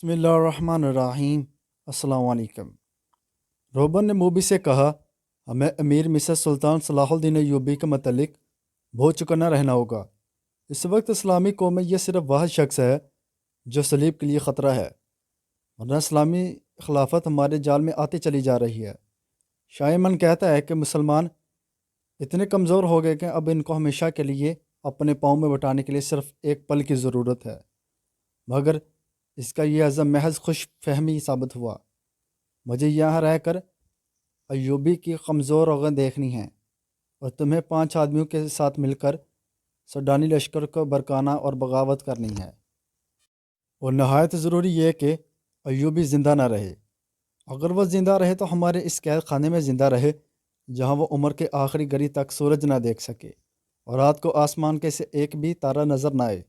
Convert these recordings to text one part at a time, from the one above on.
بسم اللہ الرحمن الرحیم۔ السلام علیکم۔ روبن نے موبی سے کہا، ہمیں امیر مصر سلطان صلاح الدین ایوبی کے متعلق بہت چکنا رہنا ہوگا۔ اس وقت اسلامی قوم میں یہ صرف واحد شخص ہے جو صلیب کے لیے خطرہ ہے، ورنہ اسلامی خلافت ہمارے جال میں آتی چلی جا رہی ہے۔ شائمن کہتا ہے کہ مسلمان اتنے کمزور ہو گئے کہ اب ان کو ہمیشہ کے لیے اپنے پاؤں میں بٹانے کے لیے صرف ایک پل کی ضرورت ہے، مگر اس کا یہ عزم محض خوش فہمی ثابت ہوا۔ مجھے یہاں رہ کر ایوبی کی کمزور رغم دیکھنی ہے، اور تمہیں 5 آدمیوں کے ساتھ مل کر سڈانی لشکر کو برکانا اور بغاوت کرنی ہے، اور نہایت ضروری یہ کہ ایوبی زندہ نہ رہے۔ اگر وہ زندہ رہے تو ہمارے اس قید خانے میں زندہ رہے جہاں وہ عمر کے آخری گھڑی تک سورج نہ دیکھ سکے اور رات کو آسمان کے سے ایک بھی تارہ نظر نہ آئے۔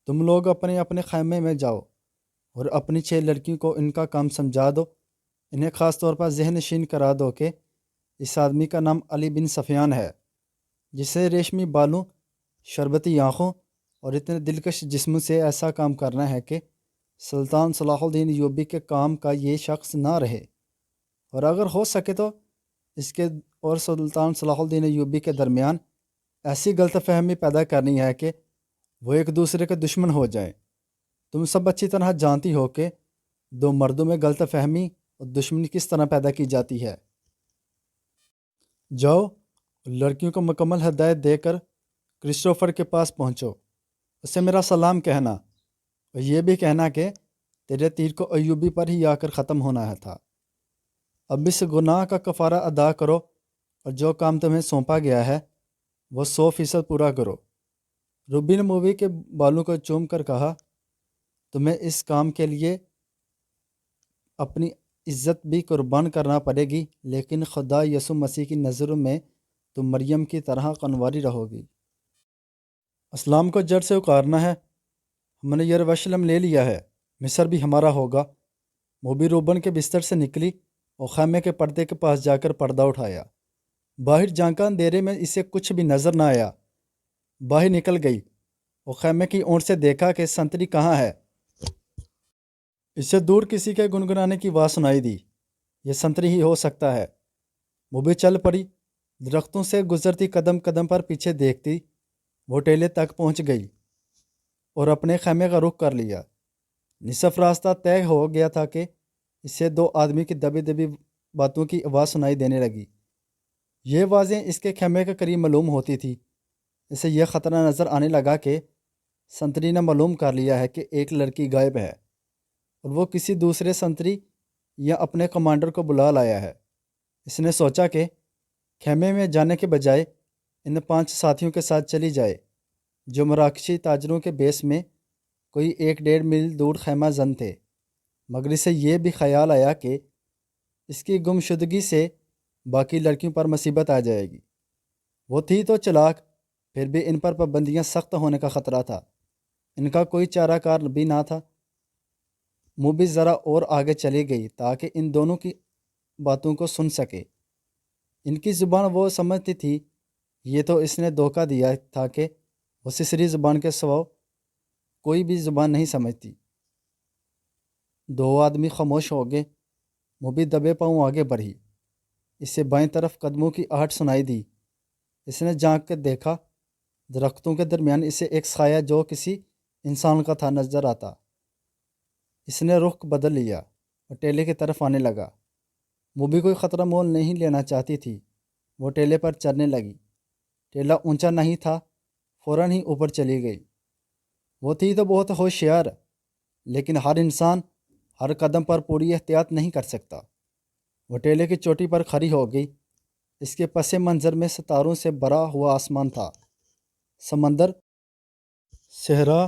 تم لوگ اپنے اپنے خیمے میں جاؤ اور اپنی 6 لڑکیوں کو ان کا کام سمجھا دو۔ انہیں خاص طور پر ذہن نشین کرا دو کہ اس آدمی کا نام علی بن سفیان ہے، جسے ریشمی بالوں، شربتی آنکھوں اور اتنے دلکش جسم سے ایسا کام کرنا ہے کہ سلطان صلاح الدین ایوبی کے کام کا یہ شخص نہ رہے، اور اگر ہو سکے تو اس کے اور سلطان صلاح الدین ایوبی کے درمیان ایسی غلط فہمی پیدا کرنی ہے کہ وہ ایک دوسرے کے دشمن ہو جائیں۔ تم سب اچھی طرح جانتی ہو کہ 2 مردوں میں غلط فہمی اور دشمنی کس طرح پیدا کی جاتی ہے۔ جاؤ، لڑکیوں کو مکمل ہدایت دے کر کرسٹوفر کے پاس پہنچو، اسے میرا سلام کہنا، اور یہ بھی کہنا کہ تیرے تیر کو ایوبی پر ہی آ کر ختم ہونا تھا۔ اب اس گناہ کا کفارہ ادا کرو، اور جو کام تمہیں سونپا گیا ہے وہ 100% پورا کرو۔ روبی نے مووی کے بالوں کو چوم کر کہا، تمہیں اس کام کے لیے اپنی عزت بھی قربان کرنا پڑے گی، لیکن خدا یسوع مسیح کی نظروں میں تم مریم کی طرح قنواری رہو گی۔ اسلام کو جڑ سے اکارنا ہے۔ ہم نے یروشلم لے لیا ہے، مصر بھی ہمارا ہوگا۔ موبی روبن کے بستر سے نکلی اور خیمے کے پردے کے پاس جا کر پردہ اٹھایا۔ باہر جھانکا، اندھیرے میں اسے کچھ بھی نظر نہ آیا۔ باہر نکل گئی اور خیمے کی اونٹ سے دیکھا کہ سنتری کہاں ہے۔ اسے دور کسی کے گنگنانے کی آواز سنائی دی۔ یہ سنتری ہی ہو سکتا ہے۔ موبی چل پڑی، درختوں سے گزرتی قدم قدم پر پیچھے دیکھتی وہ ٹیلے تک پہنچ گئی اور اپنے خیمے کا رخ کر لیا۔ نصف راستہ طے ہو گیا تھا کہ اسے 2 آدمی کی دبی دبی باتوں کی آواز سنائی دینے لگی۔ یہ آوازیں اس کے خیمے کے قریب معلوم ہوتی تھی۔ اسے یہ خطرہ نظر آنے لگا کہ سنتری نے معلوم کر لیا ہے کہ ایک لڑکی غائب ہے، اور وہ کسی دوسرے سنتری یا اپنے کمانڈر کو بلا لایا ہے۔ اس نے سوچا کہ خیمے میں جانے کے بجائے ان 5 ساتھیوں کے ساتھ چلی جائے جو مراکشی تاجروں کے بیس میں کوئی 1.5 میل دور خیمہ زن تھے، مگر اسے یہ بھی خیال آیا کہ اس کی گمشدگی سے باقی لڑکیوں پر مصیبت آ جائے گی۔ وہ تھی تو چلاک، پھر بھی ان پر پابندیاں سخت ہونے کا خطرہ تھا۔ ان کا کوئی چارہ کار بھی نہ تھا۔ موبی ذرا اور آگے چلی گئی تاکہ ان دونوں کی باتوں کو سن سکے۔ ان کی زبان وہ سمجھتی تھی، یہ تو اس نے دھوکہ دیا تھا کہ وہ سسری زبان کے سوا کوئی بھی زبان نہیں سمجھتی۔ 2 آدمی خاموش ہو گئے۔ موبی دبے پاؤں آگے بڑھی۔ اسے بائیں طرف قدموں کی آہٹ سنائی دی۔ اس نے جھانک کر دیکھا، درختوں کے درمیان اسے ایک سایہ جو کسی انسان کا تھا نظر آتا۔ اس نے رخ بدل لیا اور ٹیلے کی طرف آنے لگا۔ موبی کوئی خطرہ مول نہیں لینا چاہتی تھی۔ وہ ٹیلے پر چڑھنے لگی۔ ٹیلا اونچا نہیں تھا، فوراً ہی اوپر چلی گئی۔ وہ تھی تو بہت ہوشیار، لیکن ہر انسان ہر قدم پر پوری احتیاط نہیں کر سکتا۔ وہ ٹیلے کی چوٹی پر کھڑی ہو گئی۔ اس کے پس منظر میں ستاروں سے بھرا ہوا آسمان تھا۔ سمندر، صحرا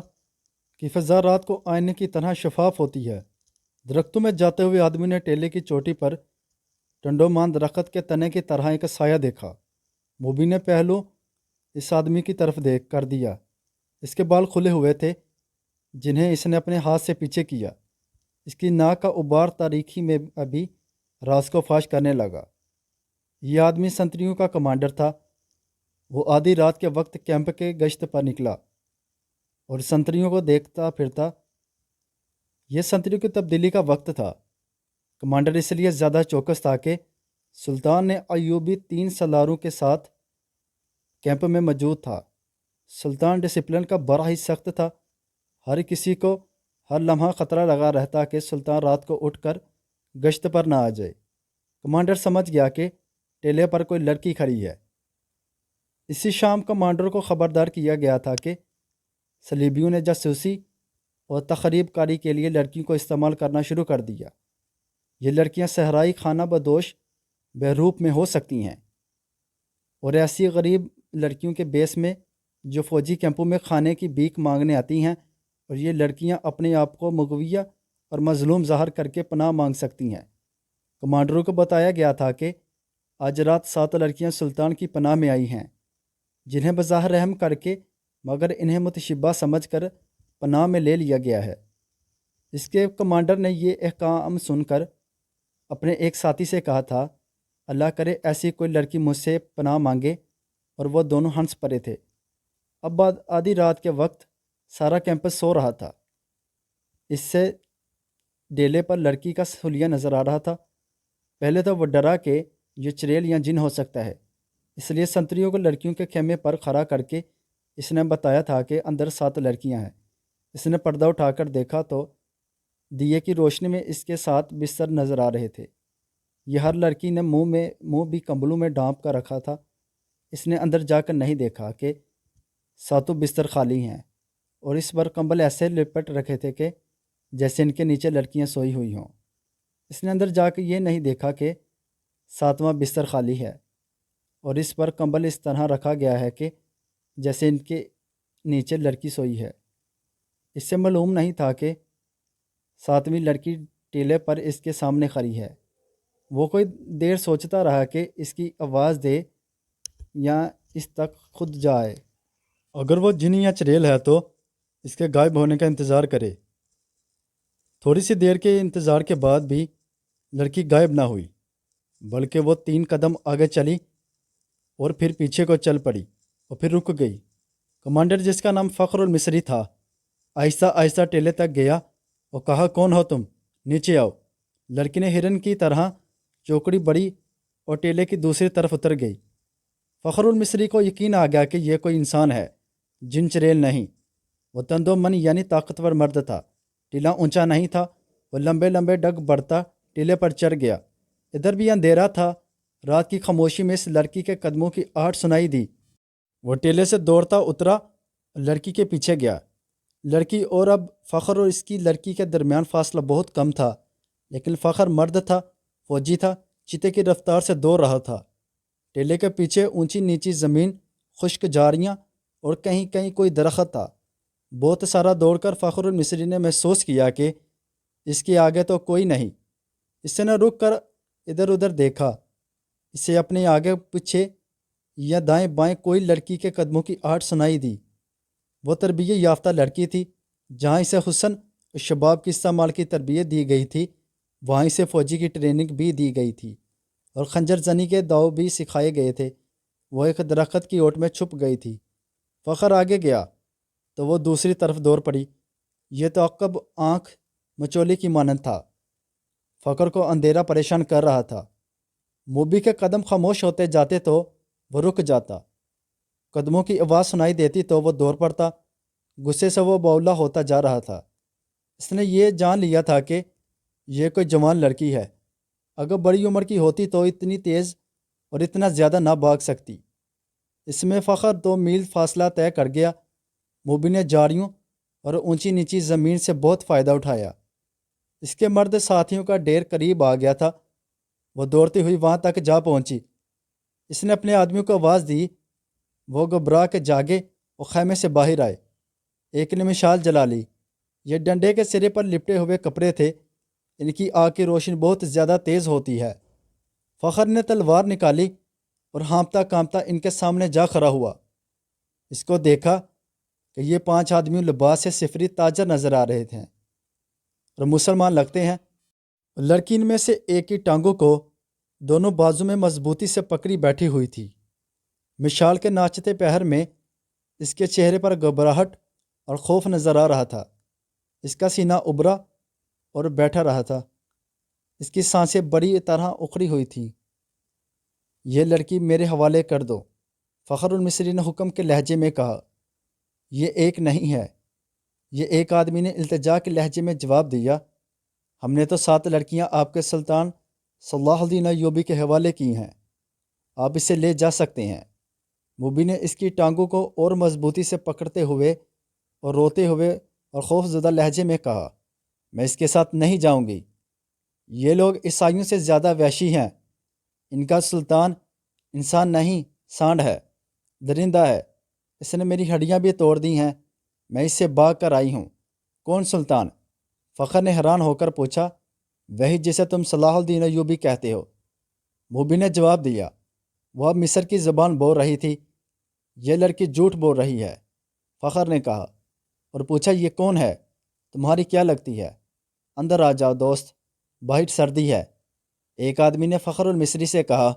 کی فضا رات کو آئینے کی طرح شفاف ہوتی ہے۔ درختوں میں جاتے ہوئے آدمی نے ٹیلے کی چوٹی پر ٹنڈومان درخت کے تنے کی طرح ایک سایہ دیکھا۔ موبی نے پہلو اس آدمی کی طرف دیکھ کر دیا۔ اس کے بال کھلے ہوئے تھے جنہیں اس نے اپنے ہاتھ سے پیچھے کیا۔ اس کی ناک کا ابار تاریکی میں ابھی راز کو فاش کرنے لگا۔ یہ آدمی سنتریوں کا کمانڈر تھا۔ وہ آدھی رات کے وقت کیمپ کے گشت پر نکلا اور سنتریوں کو دیکھتا پھرتا یہ سنتریوں کی تبدیلی کا وقت تھا۔ کمانڈر اس لیے زیادہ چوکس تھا کہ سلطان نے ایوبی 3 سالاروں کے ساتھ کیمپ میں موجود تھا۔ سلطان ڈسپلن کا بڑا ہی سخت تھا۔ ہر کسی کو ہر لمحہ خطرہ لگا رہتا کہ سلطان رات کو اٹھ کر گشت پر نہ آ جائے۔ کمانڈر سمجھ گیا کہ ٹیلے پر کوئی لڑکی کھڑی ہے۔ اسی شام کمانڈر کو خبردار کیا گیا تھا کہ صلیبیوں نے جاسوسی اور تخریب کاری کے لیے لڑکیوں کو استعمال کرنا شروع کر دیا۔ یہ لڑکیاں صحرائی خانہ بدوش بہروپ میں ہو سکتی ہیں اور ایسی غریب لڑکیوں کے بیس میں جو فوجی کیمپوں میں کھانے کی بھیک مانگنے آتی ہیں، اور یہ لڑکیاں اپنے آپ کو مغویہ اور مظلوم ظاہر کر کے پناہ مانگ سکتی ہیں۔ کمانڈروں کو بتایا گیا تھا کہ آج رات 7 لڑکیاں سلطان کی پناہ میں آئی ہیں، جنہیں بظاہر رحم کر کے مگر انہیں متشبہ سمجھ کر پناہ میں لے لیا گیا ہے۔ اس کے کمانڈر نے یہ احکام سن کر اپنے ایک ساتھی سے کہا تھا، اللہ کرے ایسی کوئی لڑکی مجھ سے پناہ مانگے، اور وہ دونوں ہنس پڑے تھے۔ اب بعد آدھی رات کے وقت سارا کیمپس سو رہا تھا۔ اس سے ڈیلے پر لڑکی کا حلیہ نظر آ رہا تھا۔ پہلے تو وہ ڈرا کہ یہ چڑیل یا جن ہو سکتا ہے، اس لیے سنتریوں کو لڑکیوں کے خیمے پر کھڑا کر کے اس نے بتایا تھا کہ اندر 7 لڑکیاں ہیں۔ اس نے پردہ اٹھا کر دیکھا تو دیے کی روشنی میں اس کے 7 بستر نظر آ رہے تھے۔ یہ ہر لڑکی نے منہ بھی کمبلوں میں ڈانپ کر رکھا تھا۔ اس نے اندر جا کر نہیں دیکھا کہ 7 بستر خالی ہیں، اور اس پر کمبل ایسے لپٹ رکھے تھے کہ جیسے ان کے نیچے لڑکیاں سوئی ہوئی ہوں۔ اس نے اندر جا کے یہ نہیں دیکھا کہ 7واں بستر خالی ہے، اور اس پر کمبل اس طرح رکھا گیا ہے کہ جیسے ان کے نیچے لڑکی سوئی ہے۔ اس سے معلوم نہیں تھا کہ 7ویں لڑکی ٹیلے پر اس کے سامنے کھڑی ہے۔ وہ کوئی دیر سوچتا رہا کہ اس کی آواز دے یا اس تک خود جائے۔ اگر وہ جن یا چڑیل ہے تو اس کے غائب ہونے کا انتظار کرے۔ تھوڑی سی دیر کے انتظار کے بعد بھی لڑکی غائب نہ ہوئی، بلکہ وہ 3 قدم آگے چلی اور پھر پیچھے کو چل پڑی اور پھر رک گئی۔ کمانڈر، جس کا نام فخر المصری تھا، آہستہ آہستہ ٹیلے تک گیا اور کہا، کون ہو تم؟ نیچے آؤ۔ لڑکی نے ہرن کی طرح چوکڑی بڑی اور ٹیلے کی دوسری طرف اتر گئی۔ فخر المصری کو یقین آ گیا کہ یہ کوئی انسان ہے، جن چڑیل نہیں۔ وہ تندو من یعنی طاقتور مرد تھا۔ ٹیلا اونچا نہیں تھا۔ وہ لمبے لمبے ڈگ بڑھتا ٹیلے پر چڑھ گیا۔ ادھر بھی اندھیرا تھا۔ رات کی خاموشی میں اس لڑکی کے قدموں کی آہٹ سنائی دی۔ وہ ٹیلے سے دوڑتا اترا اور لڑکی کے پیچھے گیا۔ لڑکی اور اب فخر اور اس کی لڑکی کے درمیان فاصلہ بہت کم تھا، لیکن فخر مرد تھا، فوجی تھا، چیتے کی رفتار سے دوڑ رہا تھا۔ ٹیلے کے پیچھے اونچی نیچی زمین، خشک جھاڑیاں اور کہیں کہیں کوئی درخت تھا۔ بہت سارا دوڑ کر فخر المصری نے محسوس کیا کہ اس کے آگے تو کوئی نہیں۔ اس نے رک کر ادھر ادھر دیکھا۔ اسے اپنے آگے پیچھے یا دائیں بائیں کوئی لڑکی کے قدموں کی آہٹ سنائی دی۔ وہ تربیت یافتہ لڑکی تھی۔ جہاں اسے حسن اور شباب کی استعمال کی تربیت دی گئی تھی، وہاں اسے فوجی کی ٹریننگ بھی دی گئی تھی اور خنجر زنی کے داؤ بھی سکھائے گئے تھے۔ وہ ایک درخت کی اوٹ میں چھپ گئی تھی۔ فخر آگے گیا تو وہ دوسری طرف دوڑ پڑی۔ یہ تعاقب آنکھ مچولی کی مانند تھا۔ فخر کو اندھیرا پریشان کر رہا تھا۔ موبی کے قدم خاموش ہوتے جاتے تو وہ رک جاتا، قدموں کی آواز سنائی دیتی تو وہ دوڑ پڑتا۔ غصے سے وہ بولا ہوتا جا رہا تھا۔ اس نے یہ جان لیا تھا کہ یہ کوئی جوان لڑکی ہے۔ اگر بڑی عمر کی ہوتی تو اتنی تیز اور اتنا زیادہ نہ بھاگ سکتی۔ اس میں فخر 2 میل فاصلہ طے کر گیا۔ موبی نے جھاڑیوں اور اونچی نیچی زمین سے بہت فائدہ اٹھایا۔ اس کے مرد ساتھیوں کا ڈیر قریب آ گیا تھا۔ وہ دوڑتی ہوئی وہاں تک جا پہنچی۔ اس نے اپنے آدمیوں کو آواز دی۔ وہ گھبرا کے جاگے اور خیمے سے باہر آئے۔ ایک نے مشال جلا لی۔ یہ ڈنڈے کے سرے پر لپٹے ہوئے کپڑے تھے۔ ان کی آگ کی روشنی بہت زیادہ تیز ہوتی ہے۔ فخر نے تلوار نکالی اور ہانپتا کانپتا ان کے سامنے جا کھڑا ہوا۔ اس کو دیکھا کہ یہ 5 آدمی لباس سے صفری تاجر نظر آ رہے تھے اور مسلمان لگتے ہیں۔ لڑکی ان میں سے ایک کی ٹانگوں کو دونوں بازو میں مضبوطی سے پکڑی بیٹھی ہوئی تھی۔ مشال کے ناچتے پہر میں اس کے چہرے پر گھبراہٹ اور خوف نظر آ رہا تھا۔ اس کا سینہ ابھرا اور بیٹھا رہا تھا۔ اس کی سانسیں بڑی طرح اکھڑی ہوئی تھیں۔ یہ لڑکی میرے حوالے کر دو، فخر المصری نے حکم کے لہجے میں کہا۔ یہ ایک نہیں ہے، یہ ایک آدمی نے التجا کے لہجے میں جواب دیا۔ ہم نے تو 7 لڑکیاں آپ کے سلطان صلاح الدین ایوبی کے حوالے کی ہیں، آپ اسے لے جا سکتے ہیں۔ موبی نے اس کی ٹانگوں کو اور مضبوطی سے پکڑتے ہوئے اور روتے ہوئے اور خوف زدہ لہجے میں کہا، میں اس کے ساتھ نہیں جاؤں گی۔ یہ لوگ عیسائیوں سے زیادہ وحشی ہیں۔ ان کا سلطان انسان نہیں، سانڈ ہے، درندہ ہے۔ اس نے میری ہڈیاں بھی توڑ دی ہیں، میں اس سے بھاگ کر آئی ہوں۔ کون سلطان؟ فخر نے حیران ہو کر پوچھا۔ وہی جسے تم صلاح الدین ایوبی کہتے ہو، موبی نے جواب دیا۔ وہ اب مصر کی زبان بول رہی تھی۔ یہ لڑکی جھوٹ بول رہی ہے، فخر نے کہا، اور پوچھا، یہ کون ہے؟ تمہاری کیا لگتی ہے؟ اندر آ جاؤ دوست، باہر سردی ہے۔ ایک آدمی نے فخر المصری سے کہا،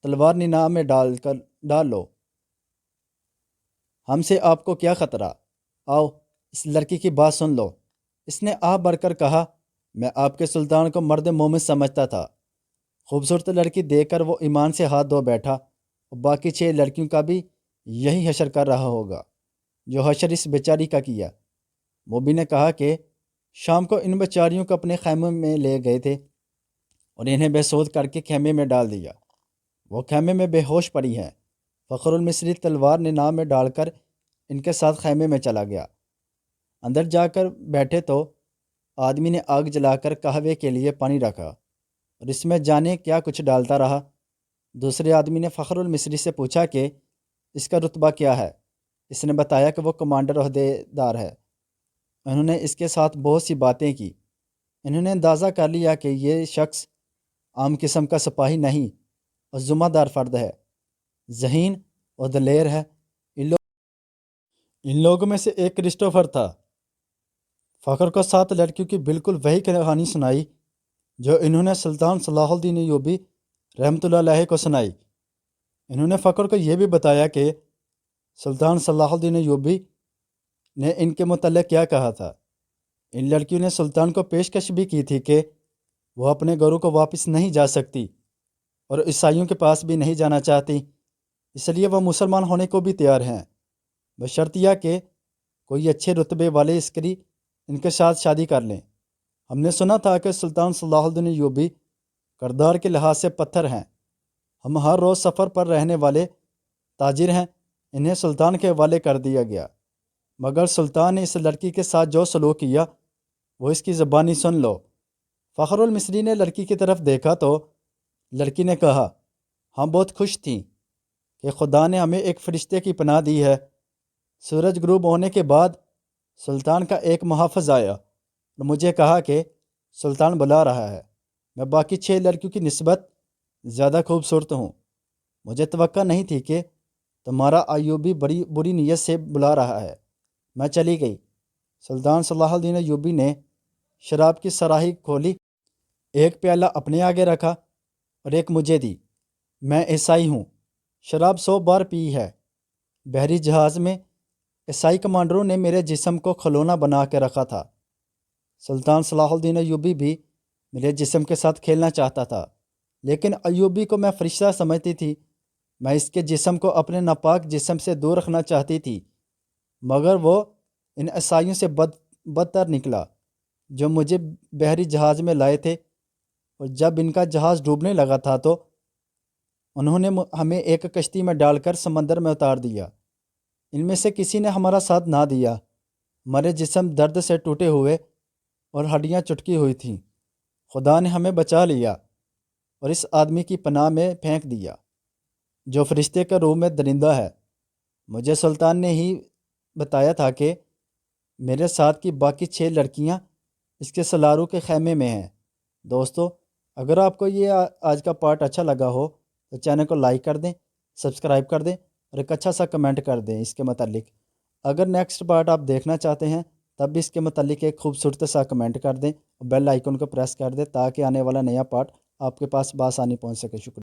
تلوار نینام میں ڈال لو، ہم سے آپ کو کیا خطرہ؟ آؤ اس لڑکی کی بات سن لو۔ اس نے آہ بھر کر کہا، میں آپ کے سلطان کو مرد مومن سمجھتا تھا۔ خوبصورت لڑکی دیکھ کر وہ ایمان سے ہاتھ دھو بیٹھا، اور باقی 6 لڑکیوں کا بھی یہی حشر کر رہا ہوگا جو حشر اس بیچاری کا کیا۔ موبی نے کہا کہ شام کو ان بیچاریوں کو اپنے خیمے میں لے گئے تھے اور انہیں بے سود کر کے خیمے میں ڈال دیا۔ وہ خیمے میں بے ہوش پڑی ہیں۔ فخر المصری تلوار نینام میں ڈال کر ان کے ساتھ خیمے میں چلا گیا۔ اندر جا کر بیٹھے تو آدمی نے آگ جلا کر قہوے کے لیے پانی رکھا اور اس میں جانے کیا کچھ ڈالتا رہا۔ دوسرے آدمی نے فخر المصری سے پوچھا کہ اس کا رتبہ کیا ہے؟ اس نے بتایا کہ وہ کمانڈر عہدے دار ہے۔ انہوں نے اس کے ساتھ بہت سی باتیں کی۔ انہوں نے اندازہ کر لیا کہ یہ شخص عام قسم کا سپاہی نہیں اور ذمہ دار فرد ہے، ذہین اور دلیر ہے۔ ان لوگوں میں سے ایک کرسٹوفر تھا۔ فخر کو 7 لڑکیوں کی بالکل وہی کہانی سنائی جو انہوں نے سلطان صلاح الدین ایوبی رحمۃ اللہ علیہ کو سنائی۔ انہوں نے فخر کو یہ بھی بتایا کہ سلطان صلاح الدین ایوبی نے ان کے متعلق کیا کہا تھا۔ ان لڑکیوں نے سلطان کو پیشکش بھی کی تھی کہ وہ اپنے گھروں کو واپس نہیں جا سکتی اور عیسائیوں کے پاس بھی نہیں جانا چاہتی، اس لیے وہ مسلمان ہونے کو بھی تیار ہیں، بشرطیہ کہ کوئی اچھے رتبے والے عسکری ان کے ساتھ شادی کر لیں۔ ہم نے سنا تھا کہ سلطان صلاح الدین ایوبی کردار کے لحاظ سے پتھر ہیں۔ ہم ہر روز سفر پر رہنے والے تاجر ہیں، انہیں سلطان کے حوالے کر دیا گیا، مگر سلطان نے اس لڑکی کے ساتھ جو سلوک کیا وہ اس کی زبانی سن لو۔ فخر المصری نے لڑکی کی طرف دیکھا تو لڑکی نے کہا، ہم بہت خوش تھیں کہ خدا نے ہمیں ایک فرشتے کی پناہ دی ہے۔ سورج غروب ہونے کے بعد سلطان کا ایک محافظ آیا اور مجھے کہا کہ سلطان بلا رہا ہے۔ میں باقی 6 لڑکیوں کی نسبت زیادہ خوبصورت ہوں۔ مجھے توقع نہیں تھی کہ تمہارا ایوبی بڑی بری نیت سے بلا رہا ہے۔ میں چلی گئی۔ سلطان صلاح الدین ایوبی نے شراب کی صراحی کھولی، ایک پیالہ اپنے آگے رکھا اور ایک مجھے دی۔ میں عیسائی ہوں، شراب 100 بار پی ہے۔ بحری جہاز میں عیسائی کمانڈروں نے میرے جسم کو کھلونا بنا کے رکھا تھا۔ سلطان صلاح الدین ایوبی بھی میرے جسم کے ساتھ کھیلنا چاہتا تھا، لیکن ایوبی کو میں فرشتہ سمجھتی تھی۔ میں اس کے جسم کو اپنے ناپاک جسم سے دور رکھنا چاہتی تھی، مگر وہ ان عیسائیوں سے بدتر نکلا جو مجھے بحری جہاز میں لائے تھے، اور جب ان کا جہاز ڈوبنے لگا تھا تو انہوں نے ہمیں ایک کشتی میں ڈال کر سمندر میں اتار دیا۔ ان میں سے کسی نے ہمارا ساتھ نہ دیا۔ ہمارے جسم درد سے ٹوٹے ہوئے اور ہڈیاں چٹکی ہوئی تھیں۔ خدا نے ہمیں بچا لیا اور اس آدمی کی پناہ میں پھینک دیا جو فرشتے کے روح میں درندہ ہے۔ مجھے سلطان نے ہی بتایا تھا کہ میرے ساتھ کی باقی 6 لڑکیاں اس کے سلاروں کے خیمے میں ہیں۔ دوستو، اگر آپ کو یہ آج کا پارٹ اچھا لگا ہو تو چینل کو لائک کر دیں، سبسکرائب کر دیں اور ایک اچھا سا کمنٹ کر دیں اس کے متعلق۔ اگر نیکسٹ پارٹ آپ دیکھنا چاہتے ہیں تب بھی اس کے متعلق ایک خوبصورت سا کمنٹ کر دیں اور بیل آئیکن کو پریس کر دیں تاکہ آنے والا نیا پارٹ آپ کے پاس بآسانی پہنچ سکے۔ شکریہ۔